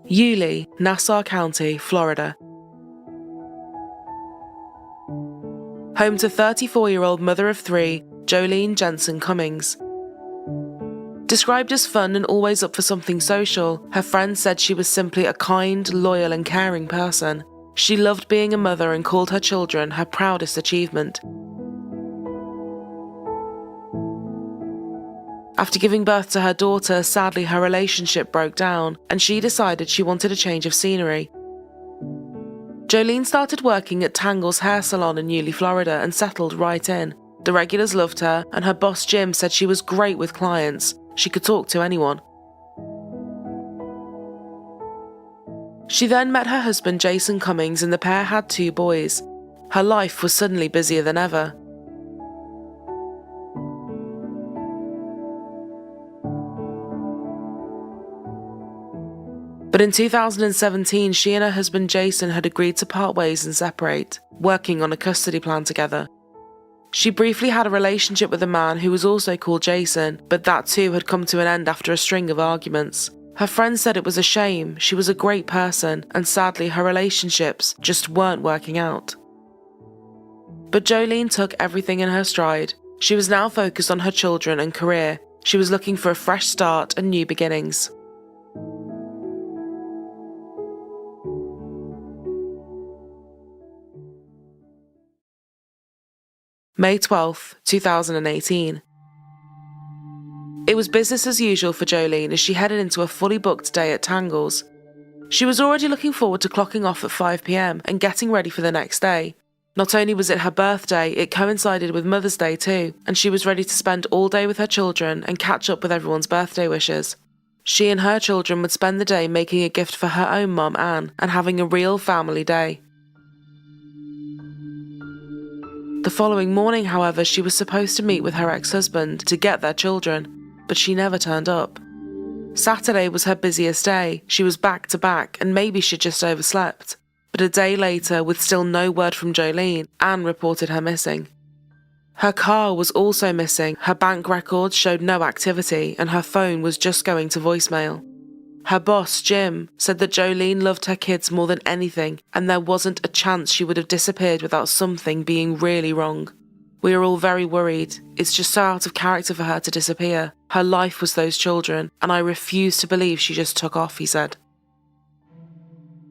Yulee, Nassau County, Florida. Home to 34-year-old mother of three, Joleen Cummings. Described as fun and always up for something social, her friends said she was simply a kind, loyal and caring person. She loved being a mother and called her children her proudest achievement. After giving birth to her daughter, sadly her relationship broke down and she decided she wanted a change of scenery. Joleen started working at Tangle's hair salon in Yulee, Florida and settled right in. The regulars loved her and her boss Jim said she was great with clients. She could talk to anyone. She then met her husband Jason Cummings and the pair had 2 boys. Her life was suddenly busier than ever. But in 2017, she and her husband Jason had agreed to part ways and separate, working on a custody plan together. She briefly had a relationship with a man who was also called Jason, but that too had come to an end after a string of arguments. Her friends said it was a shame, she was a great person, and sadly her relationships just weren't working out. But Joleen took everything in her stride. She was now focused on her children and career. She was looking for a fresh start and new beginnings. May 12, 2018. It was business as usual for Joleen as she headed into a fully booked day at Tangle's. She was already looking forward to clocking off at 5 p.m. and getting ready for the next day. Not only was it her birthday, it coincided with Mother's Day too, and she was ready to spend all day with her children and catch up with everyone's birthday wishes. She and her children would spend the day making a gift for her own mum, Anne, and having a real family day. The following morning, however, she was supposed to meet with her ex-husband to get their children, but she never turned up. Saturday was her busiest day. She was back to back and maybe she'd just overslept. But a day later, with still no word from Joleen, Anne reported her missing. Her car was also missing, her bank records showed no activity, and her phone was just going to voicemail. Her boss, Jim, said that Joleen loved her kids more than anything, and there wasn't a chance she would have disappeared without something being really wrong. We are all very worried. It's just so out of character for her to disappear. Her life was those children, and I refuse to believe she just took off, he said.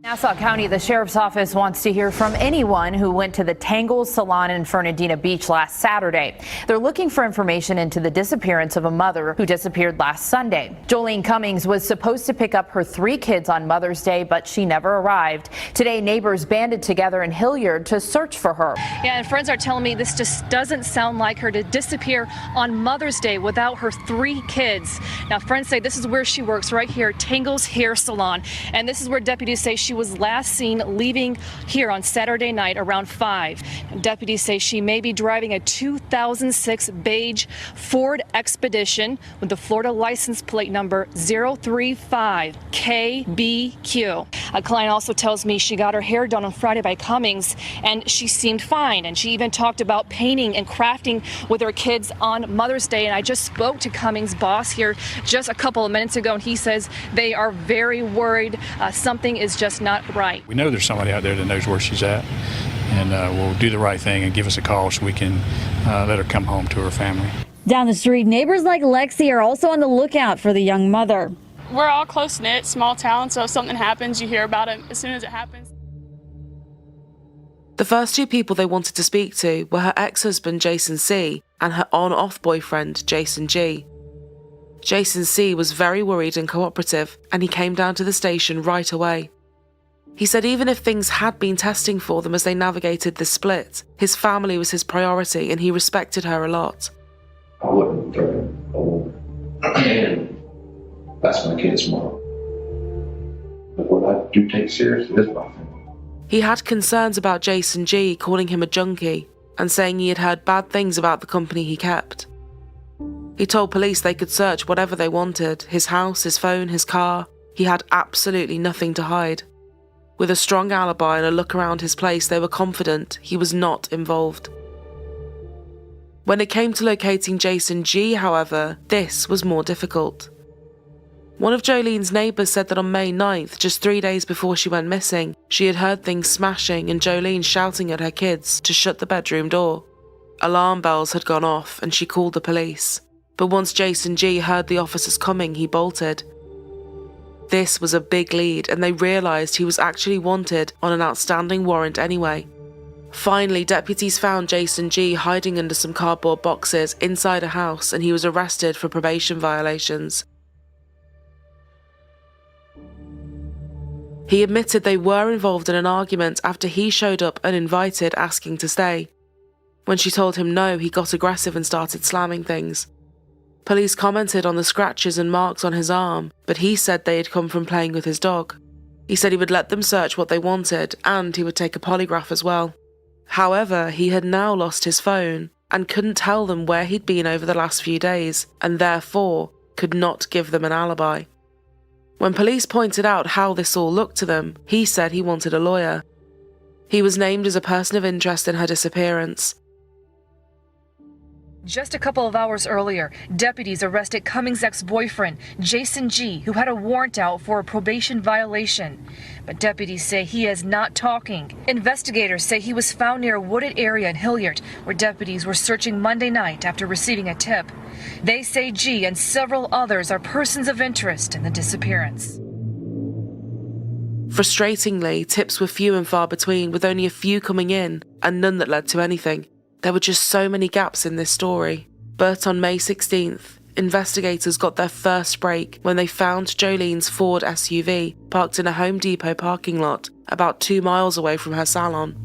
Nassau County, the Sheriff's Office wants to hear from anyone who went to the Tangle's Salon in Fernandina Beach last Saturday. They're looking for information into the disappearance of a mother who disappeared last Sunday. Joleen Cummings was supposed to pick up her 3 kids on Mother's Day, but she never arrived. Today, neighbors banded together in Hilliard to search for her. Yeah, and friends are telling me this just doesn't sound like her to disappear on Mother's Day without her 3 kids. Now, friends say this is where she works, right here, Tangle's Hair Salon. And this is where deputies say she was last seen leaving here on Saturday night around 5. Deputies say she may be driving a 2006 beige Ford Expedition with the Florida license plate number 035KBQ. A client also tells me she got her hair done on Friday by Cummings and she seemed fine, and she even talked about painting and crafting with her kids on Mother's Day. And I just spoke to Cummings' boss here just a couple of minutes ago, and he says they are very worried. Something is just not right. We know there's somebody out there that knows where she's at, and will do the right thing and give us a call so we can let her come home to her family. Down the street, neighbors like Lexi are also on the lookout for the young mother. We're all close-knit, small town, so if something happens, you hear about it as soon as it happens. The first 2 people they wanted to speak to were her ex-husband Jason C. and her on-off boyfriend Jason G. Jason C. was very worried and cooperative, and he came down to the station right away. He said even if things had been testing for them as they navigated this split, his family was his priority and he respected her a lot. I wouldn't throw him away. And that's my kid's mom. But what I do take seriously is my family. He had concerns about Jason G, calling him a junkie and saying he had heard bad things about the company he kept. He told police they could search whatever they wanted, his house, his phone, his car. He had absolutely nothing to hide. With a strong alibi and a look around his place, they were confident he was not involved. When it came to locating Jason G, however, this was more difficult. One of Joleen's neighbours said that on May 9th, just 3 days before she went missing, she had heard things smashing and Joleen shouting at her kids to shut the bedroom door. Alarm bells had gone off and she called the police. But once Jason G heard the officers coming, he bolted. This was a big lead and they realised he was actually wanted on an outstanding warrant anyway. Finally, deputies found Jason G hiding under some cardboard boxes inside a house and he was arrested for probation violations. He admitted they were involved in an argument after he showed up uninvited asking to stay. When she told him no, he got aggressive and started slamming things. Police commented on the scratches and marks on his arm, but he said they had come from playing with his dog. He said he would let them search what they wanted and he would take a polygraph as well. However, he had now lost his phone and couldn't tell them where he'd been over the last few days and therefore could not give them an alibi. When police pointed out how this all looked to them, he said he wanted a lawyer. He was named as a person of interest in her disappearance. Just a couple of hours earlier, deputies arrested Cummings' ex-boyfriend, Jason G., who had a warrant out for a probation violation. But deputies say he is not talking. Investigators say he was found near a wooded area in Hilliard, where deputies were searching Monday night after receiving a tip. They say G and several others are persons of interest in the disappearance. Frustratingly, tips were few and far between, with only a few coming in and none that led to anything. There were just so many gaps in this story. But on May 16th, investigators got their first break when they found Joleen's Ford SUV parked in a Home Depot parking lot about 2 miles away from her salon.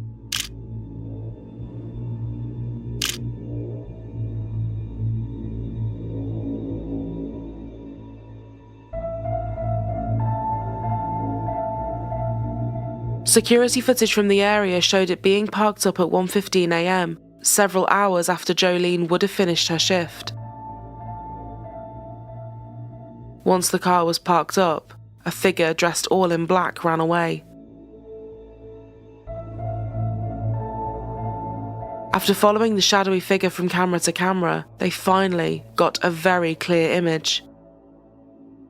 Security footage from the area showed it being parked up at 1:15 a.m, several hours after Joleen would have finished her shift. Once the car was parked up, a figure dressed all in black ran away. After following the shadowy figure from camera to camera, they finally got a very clear image.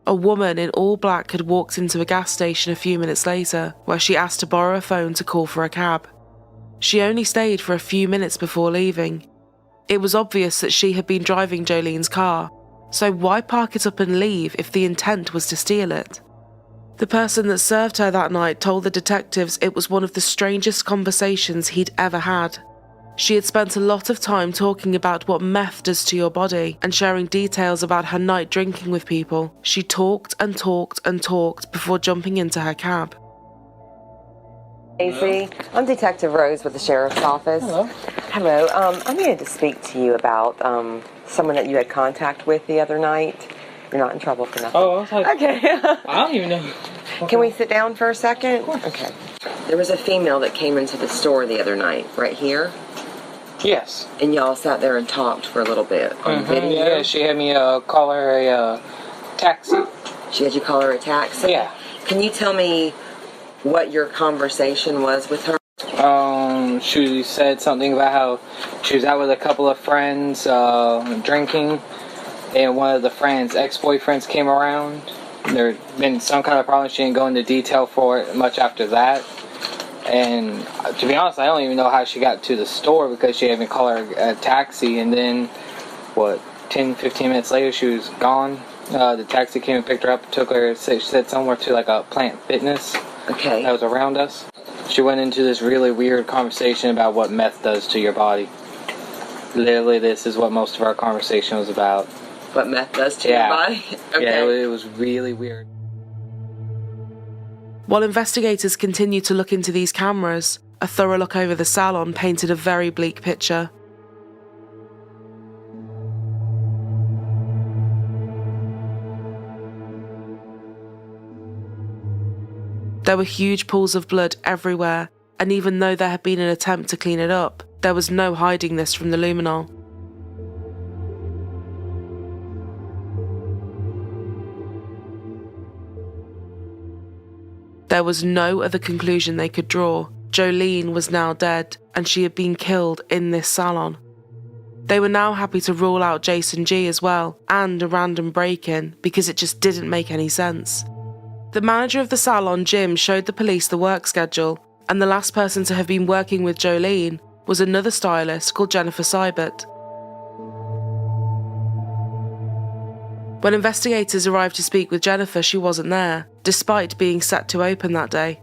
A woman in all black had walked into a gas station a few minutes later, where she asked to borrow a phone to call for a cab. She only stayed for a few minutes before leaving. It was obvious that she had been driving Joleen's car, so why park it up and leave if the intent was to steal it? The person that served her that night told the detectives it was one of the strangest conversations he'd ever had. She had spent a lot of time talking about what meth does to your body and sharing details about her night drinking with people. She talked and talked and talked before jumping into her cab. Casey, I'm Detective Rose with the Sheriff's Office. Hello. Hello. I needed to speak to you about someone that you had contact with the other night. You're not in trouble for nothing. Oh, I was like, okay. I don't even know. Can we sit down for a second? Okay. There was a female that came into the store the other night, right here. Yes. And y'all sat there and talked for a little bit on video. Yeah, she had me call her a taxi. She had you call her a taxi? Yeah. Can you tell me what your conversation was with her? She said something about how she was out with a couple of friends drinking, and one of the friends' ex-boyfriends came around. There had been some kind of problem. She didn't go into detail for it much after that. And to be honest, I don't even know how she got to the store because she had me call her a taxi, and then, 10-15 minutes later she was gone. The taxi came and picked her up, took her, she said somewhere to like a Plant Fitness that was around us. She went into this really weird conversation about what meth does to your body. Literally, this is what most of our conversation was about. What meth does to your body? Okay. Yeah, it was really weird. While investigators continued to look into these cameras, a thorough look over the salon painted a very bleak picture. There were huge pools of blood everywhere, and even though there had been an attempt to clean it up, there was no hiding this from the luminol. There was no other conclusion they could draw. Joleen was now dead, and she had been killed in this salon. They were now happy to rule out Jason G as well, and a random break-in, because it just didn't make any sense. The manager of the salon, Jim, showed the police the work schedule, and the last person to have been working with Joleen was another stylist called Jennifer Seibert. When investigators arrived to speak with Jennifer, she wasn't there, despite being set to open that day.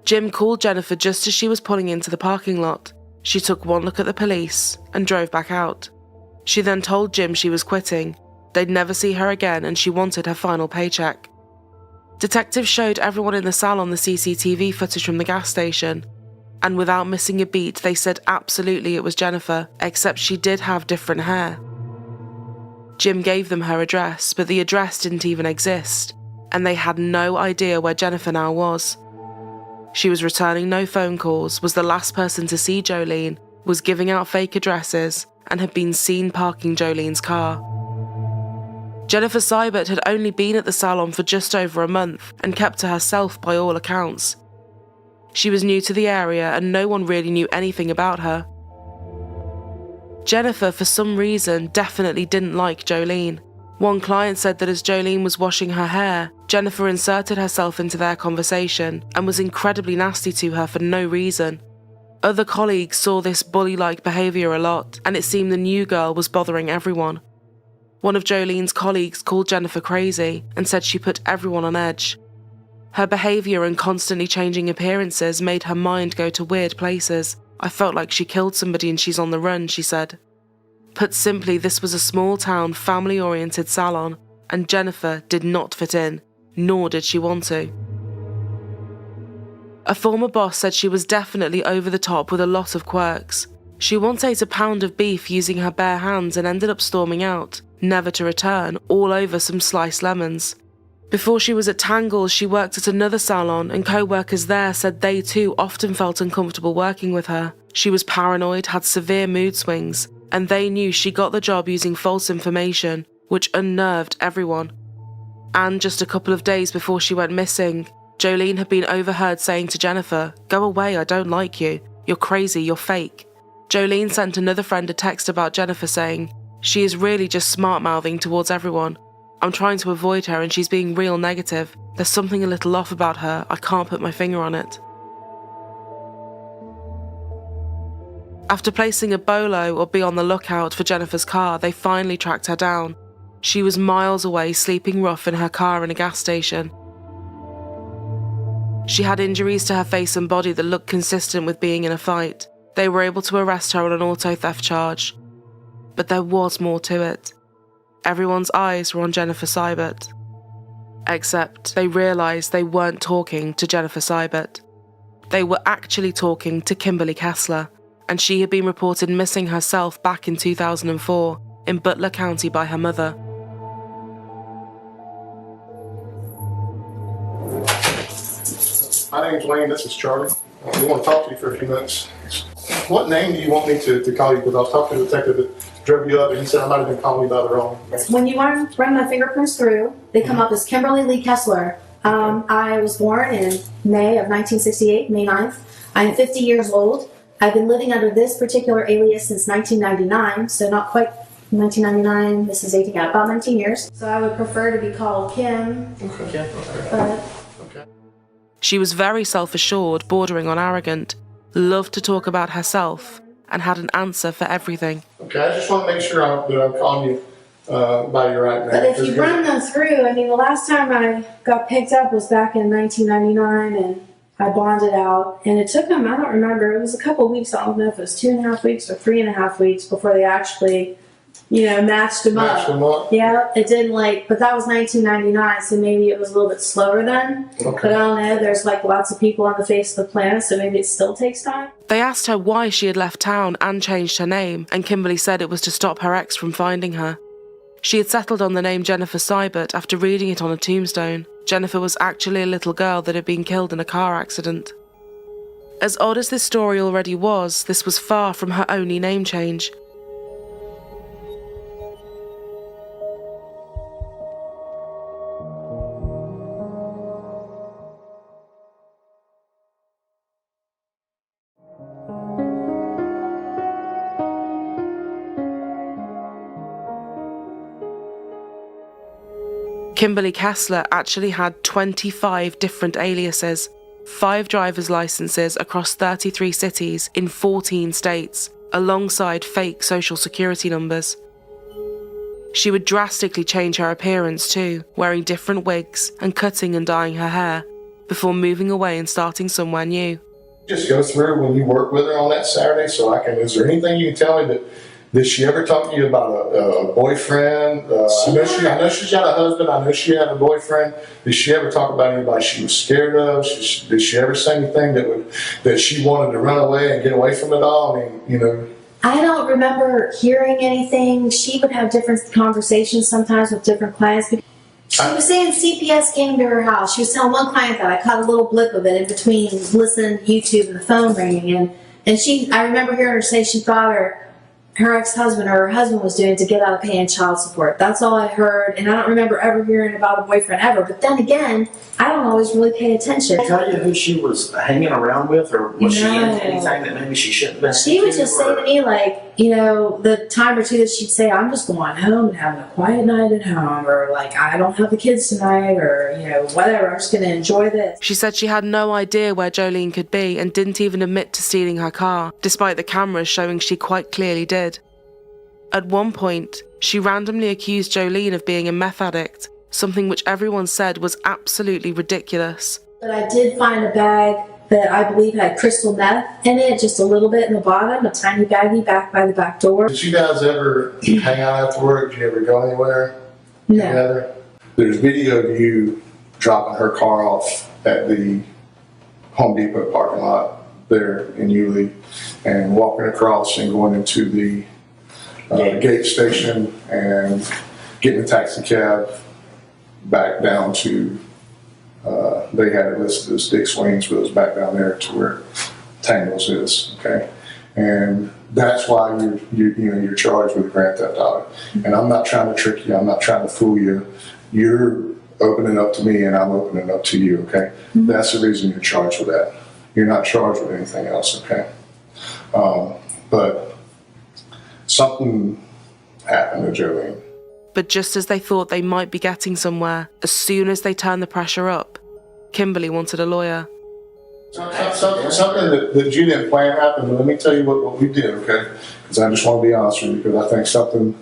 Jim called Jennifer just as she was pulling into the parking lot. She took one look at the police and drove back out. She then told Jim she was quitting. They'd never see her again and she wanted her final paycheck. Detectives showed everyone in the salon the CCTV footage from the gas station, and without missing a beat, they said absolutely it was Jennifer, except she did have different hair. Jim gave them her address, but the address didn't even exist, and they had no idea where Jennifer now was. She was returning no phone calls, was the last person to see Joleen, was giving out fake addresses, and had been seen parking Joleen's car. Jennifer Seibert had only been at the salon for just over a month and kept to herself by all accounts. She was new to the area and no one really knew anything about her. Jennifer, for some reason, definitely didn't like Joleen. One client said that as Joleen was washing her hair, Jennifer inserted herself into their conversation and was incredibly nasty to her for no reason. Other colleagues saw this bully-like behaviour a lot, and it seemed the new girl was bothering everyone. One of Joleen's colleagues called Jennifer crazy and said she put everyone on edge. Her behaviour and constantly changing appearances made her mind go to weird places. I felt like she killed somebody and she's on the run, she said. Put simply, this was a small-town, family-oriented salon, and Jennifer did not fit in, nor did she want to. A former boss said she was definitely over the top with a lot of quirks. She once ate a pound of beef using her bare hands and ended up storming out, never to return, all over some sliced lemons. Before she was at Tangles, she worked at another salon, and co-workers there said they too often felt uncomfortable working with her. She was paranoid, had severe mood swings, and they knew she got the job using false information, which unnerved everyone. And just a couple of days before she went missing, Joleen had been overheard saying to Jennifer, "Go away, I don't like you. You're crazy, you're fake." Joleen sent another friend a text about Jennifer saying, "She is really just smart-mouthing towards everyone. I'm trying to avoid her and she's being real negative. There's something a little off about her, I can't put my finger on it." After placing a bolo or be on the lookout for Jennifer's car, they finally tracked her down. She was miles away, sleeping rough in her car in a gas station. She had injuries to her face and body that looked consistent with being in a fight. They were able to arrest her on an auto theft charge. But there was more to it. Everyone's eyes were on Jennifer Seibert. Except they realised they weren't talking to Jennifer Seibert. They were actually talking to Kimberly Kessler, and she had been reported missing herself back in 2004 in Butler County by her mother. My name's Wayne, this is Charlie. We want to talk to you for a few minutes. What name do you want me to call you? Because I was talking to the detective that drove you up and he said I might have been calling you by the wrong name. When you run my fingerprints through, they come up as Kimberly Lee Kessler. I was born in May of 1968, May 9th. I am 50 years old. I've been living under this particular alias since 1999, so not quite 1999. This is dating out about 19 years. So I would prefer to be called Kim. Okay. But She was very self-assured, bordering on arrogant, loved to talk about herself, and had an answer for everything. Okay, I just want to make sure that I'm calling you by your right name. But if you run them through, I mean, the last time I got picked up was back in 1999, and I bonded out. And it took them, I don't remember, it was a couple weeks, I don't know if it was 2.5 weeks or 3.5 weeks before they actually, matched them up. Yeah, it didn't but that was 1999, so maybe it was a little bit slower then. Okay. But I don't know, there's lots of people on the face of the planet, so maybe it still takes time. They asked her why she had left town and changed her name, and Kimberly said it was to stop her ex from finding her. She had settled on the name Jennifer Seibert after reading it on a tombstone. Jennifer was actually a little girl that had been killed in a car accident. As odd as this story already was, this was far from her only name change. Kimberly Kessler actually had 25 different aliases, 5 driver's licenses across 33 cities in 14 states, alongside fake social security numbers. She would drastically change her appearance too, wearing different wigs and cutting and dyeing her hair, before moving away and starting somewhere new. Just go through when you work with her on that Saturday, so I can. Is there anything you can tell me that? Did she ever talk to you about a boyfriend? I know she's got a husband. I know she had a boyfriend. Did she ever talk about anybody she was scared of? Did she ever say anything that she wanted to run away and get away from it all? I mean, you know. I don't remember hearing anything. She would have different conversations sometimes with different clients. She was saying CPS came to her house. She was telling one client that I caught a little blip of it in between listening to YouTube and the phone ringing. And I remember hearing her say she thought her ex-husband or her husband was doing to get out of paying child support. That's all I heard, and I don't remember ever hearing about a boyfriend ever. But then again, I don't always really pay attention. Did she tell you who she was hanging around with, or was she into anything that maybe she shouldn't have been? She would just say to me, like, you know, the time or two that she'd say, I'm just going home and having a quiet night at home, or like, I don't have the kids tonight, or, you know, whatever, I'm just going to enjoy this. She said she had no idea where Joleen could be and didn't even admit to stealing her car, despite the cameras showing she quite clearly did. At one point, she randomly accused Joleen of being a meth addict, something which everyone said was absolutely ridiculous. But I did find a bag that I believe had crystal meth in it, just a little bit in the bottom, a tiny baggie back by the back door. Did you guys ever hang out after work? Did you ever go anywhere together? There's video of you dropping her car off at the Home Depot parking lot there in Yulee and walking across and going into the gate station and getting a taxi cab back down to, they had it listed as Dick's Wings, but it was back down there to where Tangles is, okay? And that's why you're charged with grand theft auto. And I'm not trying to trick you, I'm not trying to fool you. You're opening up to me and I'm opening up to you, okay? Mm-hmm. That's the reason you're charged with that. You're not charged with anything else, okay? But something happened to Joleen. But just as they thought they might be getting somewhere, as soon as they turned the pressure up, Kimberly wanted a lawyer. Something that you didn't plan happened, but let me tell you what we did, okay? Because I just want to be honest with you, because I think something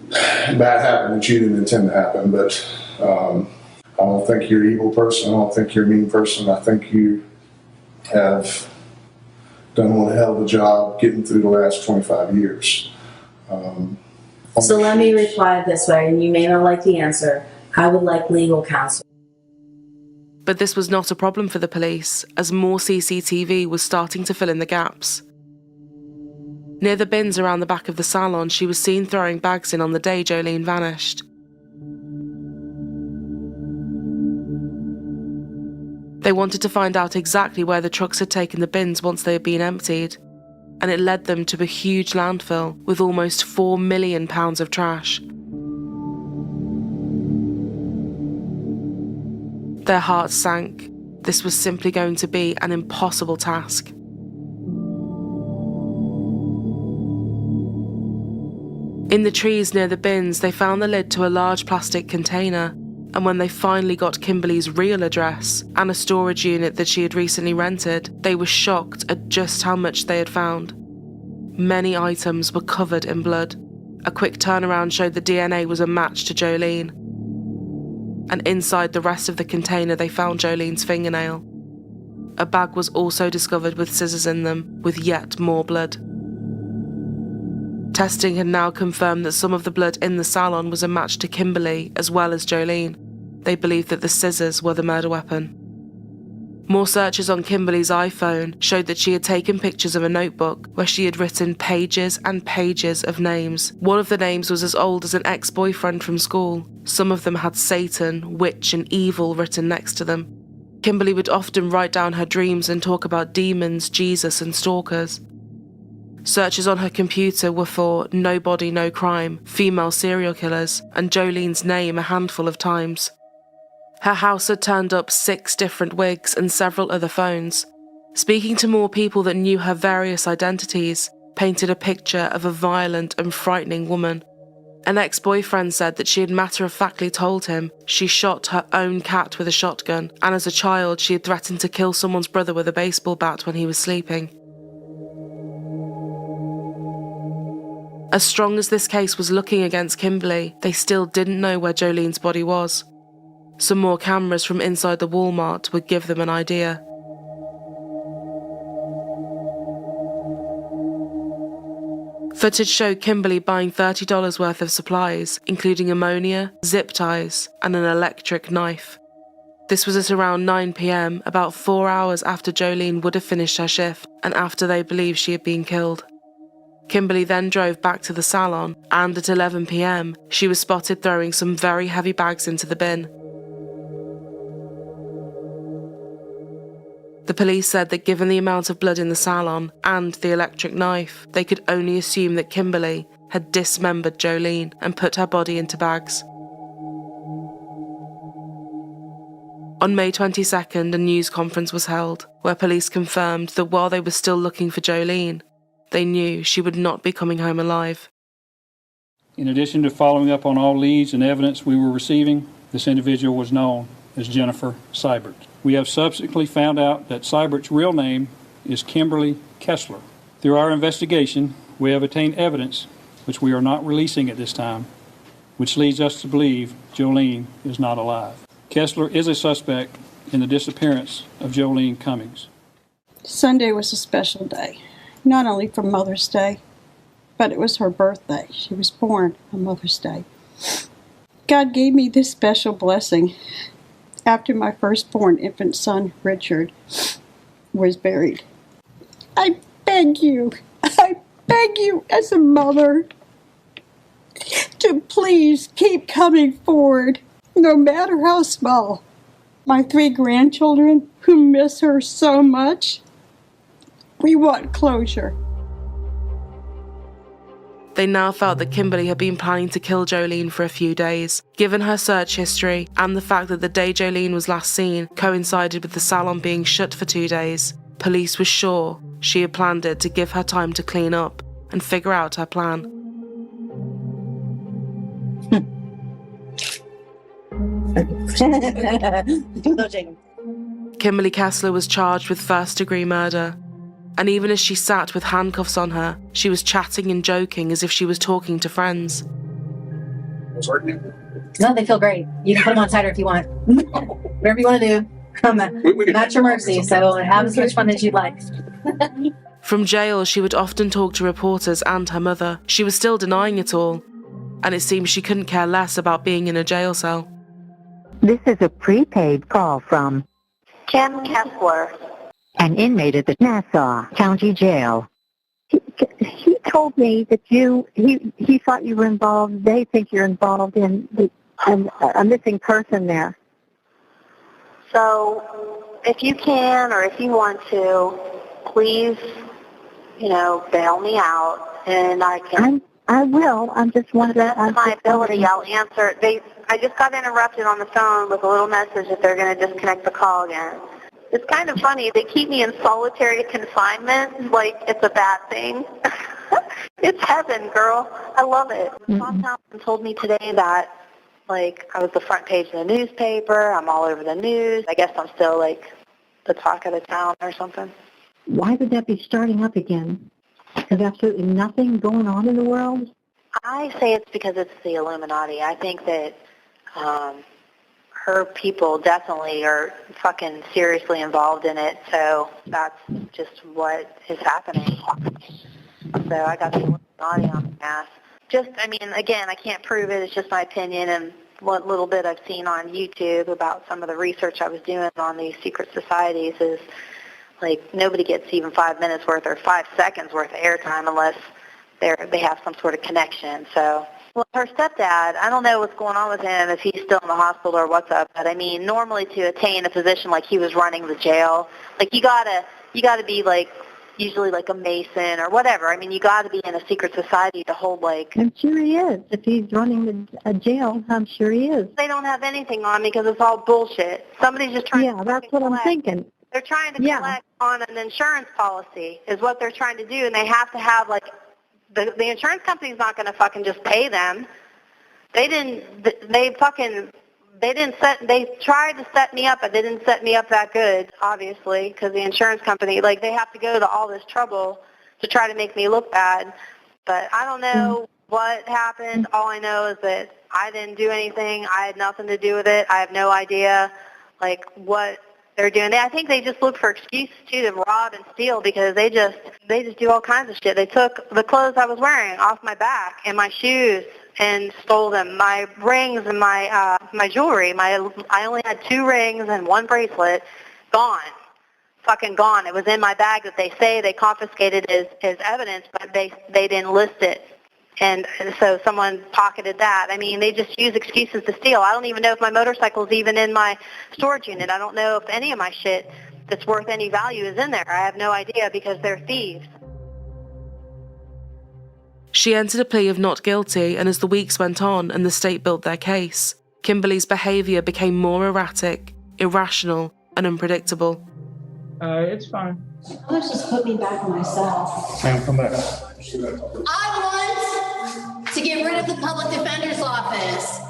bad happened that you didn't intend to happen, but I don't think you're an evil person. I don't think you're a mean person. I think you have done one hell of a job getting through the last 25 years. So let me reply this way, and you may not like the answer. I would like legal counsel. But this was not a problem for the police, as more CCTV was starting to fill in the gaps. Near the bins around the back of the salon, she was seen throwing bags in on the day Joleen vanished. They wanted to find out exactly where the trucks had taken the bins once they had been emptied, and it led them to a huge landfill with almost £4 million of trash. Their hearts sank. This was simply going to be an impossible task. In the trees near the bins, they found the lid to a large plastic container, and when they finally got Kimberly's real address and a storage unit that she had recently rented, they were shocked at just how much they had found. Many items were covered in blood. A quick turnaround showed the DNA was a match to Joleen. And inside the rest of the container, they found Joleen's fingernail. A bag was also discovered with scissors in them, with yet more blood. Testing had now confirmed that some of the blood in the salon was a match to Kimberly as well as Joleen. They believed that the scissors were the murder weapon. More searches on Kimberly's iPhone showed that she had taken pictures of a notebook where she had written pages and pages of names. One of the names was as old as an ex-boyfriend from school. Some of them had Satan, witch, and evil written next to them. Kimberly would often write down her dreams and talk about demons, Jesus, and stalkers. Searches on her computer were for no body, no crime, female serial killers, and Joleen's name a handful of times. Her house had turned up 6 different wigs and several other phones. Speaking to more people that knew her various identities painted a picture of a violent and frightening woman. An ex-boyfriend said that she had matter-of-factly told him she shot her own cat with a shotgun, and as a child she had threatened to kill someone's brother with a baseball bat when he was sleeping. As strong as this case was looking against Kimberly, they still didn't know where Joleen's body was. Some more cameras from inside the Walmart would give them an idea. Footage showed Kimberly buying $30 worth of supplies, including ammonia, zip ties, and an electric knife. This was at around 9 p.m, about 4 hours after Joleen would have finished her shift and after they believed she had been killed. Kimberly then drove back to the salon, and at 11 p.m, she was spotted throwing some very heavy bags into the bin. The police said that given the amount of blood in the salon and the electric knife, they could only assume that Kimberly had dismembered Joleen and put her body into bags. On May 22nd, a news conference was held, where police confirmed that while they were still looking for Joleen, they knew she would not be coming home alive. In addition to following up on all leads and evidence we were receiving, this individual was known as Jennifer Seibert. We have subsequently found out that Seibert's real name is Kimberly Kessler. Through our investigation, we have obtained evidence, which we are not releasing at this time, which leads us to believe Joleen is not alive. Kessler is a suspect in the disappearance of Joleen Cummings. Sunday was a special day, not only for Mother's Day, but it was her birthday. She was born on Mother's Day. God gave me this special blessing after my firstborn infant son, Richard, was buried. I beg you as a mother to please keep coming forward, no matter how small. My 3 grandchildren, who miss her so much, we want closure. They now felt that Kimberly had been planning to kill Joleen for a few days. Given her search history and the fact that the day Joleen was last seen coincided with the salon being shut for 2 days, police were sure she had planned it to give her time to clean up and figure out her plan. Kimberly Kessler was charged with first-degree murder. And even as she sat with handcuffs on her, she was chatting and joking as if she was talking to friends. No, they feel great. You can put them on tighter if you want. Whatever you want to do. Not your mercy, so have as much fun as you'd like. From jail, she would often talk to reporters and her mother. She was still denying it all, and it seemed she couldn't care less about being in a jail cell. This is a prepaid call from Kim Kessler, an inmate at the Nassau County Jail. He told me that he thought you were involved, they think you're involved in a missing person there. So if you can or if you want to, please, bail me out and I can. I will. I'm just wondering. To my ability, I'll answer. I just got interrupted on the phone with a little message that they're going to disconnect the call again. It's kind of funny. They keep me in solitary confinement like it's a bad thing. It's heaven, girl. I love it. Tom Townsend told me today that, I was the front page of the newspaper. I'm all over the news. I guess I'm still, the talk of the town or something. Why would that be starting up again? There's absolutely nothing going on in the world? I say it's because it's the Illuminati. I think that her people definitely are fucking seriously involved in it, so that's just what is happening. So I got the Illuminati on my ass. Again, I can't prove it. It's just my opinion and what little bit I've seen on YouTube about some of the research I was doing on these secret societies is, nobody gets even 5 minutes worth or 5 seconds worth of airtime unless they have some sort of connection. So, well, her stepdad, I don't know what's going on with him, if he's still in the hospital or what's up, but normally to attain a position like he was running the jail, you gotta be usually a Mason or whatever. You gotta be in a secret society to hold I'm sure he is. If he's running a jail, I'm sure he is. They don't have anything on me because it's all bullshit. Somebody's just trying to that's what I'm thinking. They're trying to collect on an insurance policy is what they're trying to do, and they have to have, the insurance company's not going to fucking just pay them. They tried to set me up, but they didn't set me up that good, obviously, because the insurance company, like, they have to go to all this trouble to try to make me look bad. But I don't know what happened. All I know is that I didn't do anything. I had nothing to do with it. I have no idea, like, what they're doing. I think they just look for excuses, too, to rob and steal, because they just do all kinds of shit. They took the clothes I was wearing off my back and my shoes and stole them. My rings and my jewelry. I only had 2 rings and 1 bracelet. Gone. Fucking gone. It was in my bag that they say they confiscated as evidence, but they didn't list it. And so someone pocketed that. I mean, they just use excuses to steal. I don't even know if my motorcycle's even in my storage unit. I don't know if any of my shit that's worth any value is in there. I have no idea because they're thieves. She entered a plea of not guilty, and as the weeks went on and the state built their case, Kimberly's behaviour became more erratic, irrational, and unpredictable. It's fine. Let's just put me back on myself. Ma'am, come back. I want to get rid of the public defender's office.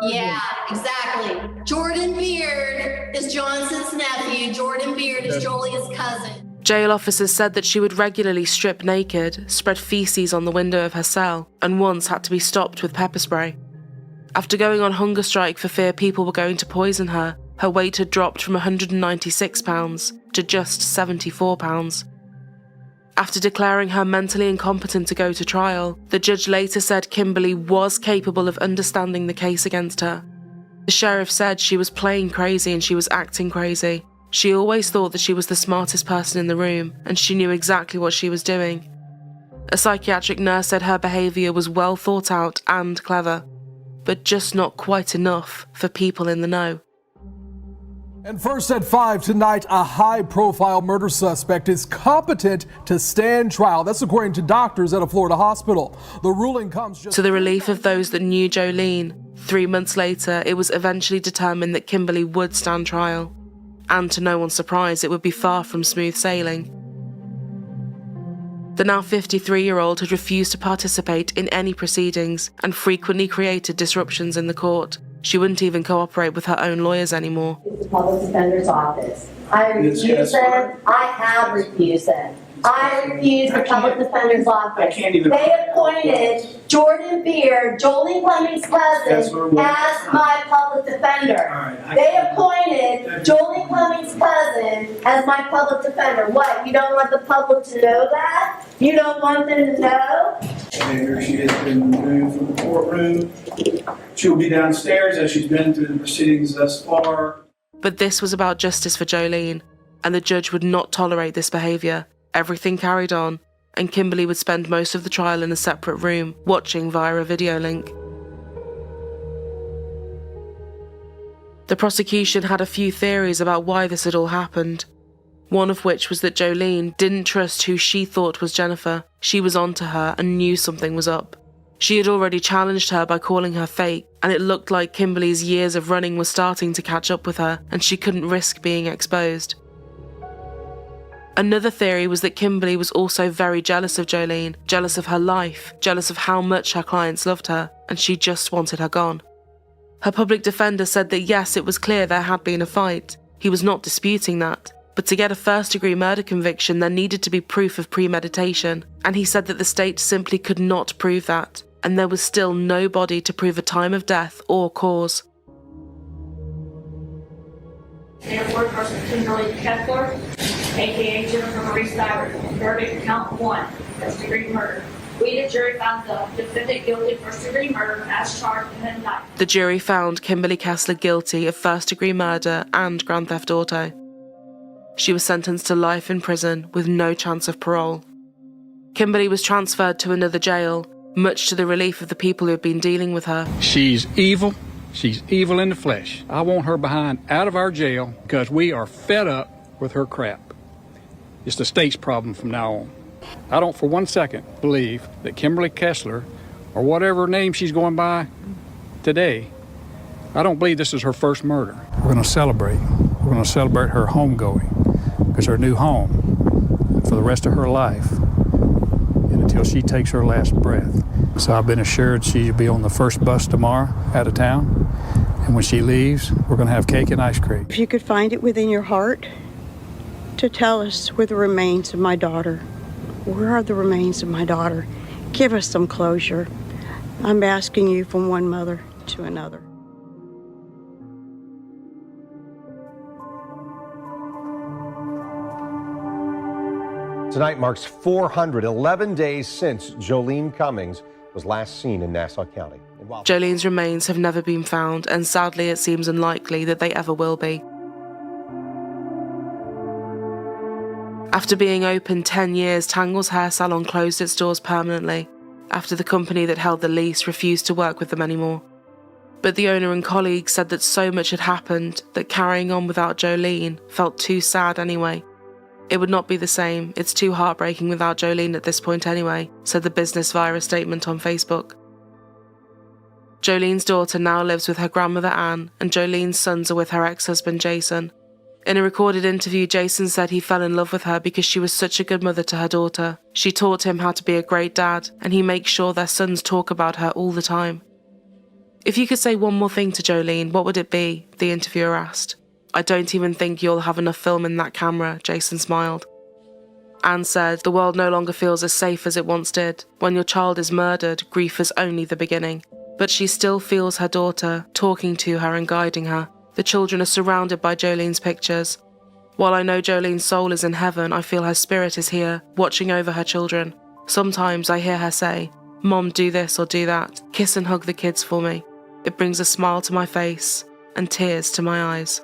Yeah, exactly. Jordan Beard is Johnson's nephew. Jordan Beard is Jolie's cousin. Jail officers said that she would regularly strip naked, spread feces on the window of her cell, and once had to be stopped with pepper spray. After going on hunger strike for fear people were going to poison her, her weight had dropped from 196 pounds to just 74 pounds. After declaring her mentally incompetent to go to trial, the judge later said Kimberly was capable of understanding the case against her. The sheriff said she was playing crazy and she was acting crazy. She always thought that she was the smartest person in the room, and she knew exactly what she was doing. A psychiatric nurse said her behaviour was well thought out and clever, but just not quite enough for people in the know. And first at 5 tonight, a high-profile murder suspect is competent to stand trial. That's according to doctors at a Florida hospital. The ruling comes just... To the relief of those that knew Joleen, 3 months later, it was eventually determined that Kimberly would stand trial. And to no one's surprise, it would be far from smooth sailing. The now 53-year-old had refused to participate in any proceedings and frequently created disruptions in the court. She wouldn't even cooperate with her own lawyers anymore. The public defender's office. I refuse it. I have refused it. I refuse the public defender's office. They appointed Jordan Beard, Joleen Cummings' cousin, as my public defender. They appointed Joleen Cummings' cousin as my public defender. What? You don't want the public to know that? You don't want them to know? Later, she has been removed from the courtroom. She will be downstairs as she's been through the proceedings thus far. But this was about justice for Joleen, and the judge would not tolerate this behaviour. Everything carried on, and Kimberly would spend most of the trial in a separate room, watching via a video link. The prosecution had a few theories about why this had all happened. One of which was that Joleen didn't trust who she thought was Jennifer. She was onto her and knew something was up. She had already challenged her by calling her fake, and it looked like Kimberly's years of running were starting to catch up with her, and she couldn't risk being exposed. Another theory was that Kimberly was also very jealous of Joleen, jealous of her life, jealous of how much her clients loved her, and she just wanted her gone. Her public defender said that yes, it was clear there had been a fight. He was not disputing that. But to get a first-degree murder conviction, there needed to be proof of premeditation, and he said that the state simply could not prove that, and there was still no body to prove a time of death or cause. Therefore, person Kimberly Kessler, a.k.a. Jennifer Marie Stivers, verdict count 1, first-degree murder. We, the jury, found the defendant guilty of first-degree murder as charged in the indictment. The jury found Kimberly Kessler guilty of first-degree murder and grand theft auto. She was sentenced to life in prison with no chance of parole. Kimberly was transferred to another jail, much to the relief of the people who had been dealing with her. She's evil. She's evil in the flesh. I want her behind out of our jail because we are fed up with her crap. It's the state's problem from now on. I don't for 1 second believe that Kimberly Kessler, or whatever name she's going by today, I don't believe this is her first murder. We're going to celebrate. We're going to celebrate her homegoing. Because her new home for the rest of her life and until she takes her last breath. So I've been assured she'll be on the first bus tomorrow out of town. And when she leaves, we're going to have cake and ice cream. If you could find it within your heart to tell us where the remains of my daughter. Where are the remains of my daughter? Give us some closure. I'm asking you from one mother to another. Tonight marks 411 days since Joleen Cummings was last seen in Nassau County. Joleen's remains have never been found, and sadly it seems unlikely that they ever will be. After being open 10 years, Tangle's hair salon closed its doors permanently after the company that held the lease refused to work with them anymore. But the owner and colleagues said that so much had happened that carrying on without Joleen felt too sad anyway. It would not be the same. It's too heartbreaking without Joleen at this point anyway, said the business via a statement on Facebook. Joleen's daughter now lives with her grandmother Anne, and Jolene's sons are with her ex-husband Jason. In a recorded interview, Jason said he fell in love with her because she was such a good mother to her daughter. She taught him how to be a great dad, and he makes sure their sons talk about her all the time. If you could say one more thing to Joleen, what would it be? The interviewer asked. I don't even think you'll have enough film in that camera, Jason smiled. Anne said, the world no longer feels as safe as it once did. When your child is murdered, grief is only the beginning. But she still feels her daughter, talking to her and guiding her. The children are surrounded by Joleen's pictures. While I know Joleen's soul is in heaven, I feel her spirit is here, watching over her children. Sometimes I hear her say, Mom, do this or do that. Kiss and hug the kids for me. It brings a smile to my face and tears to my eyes.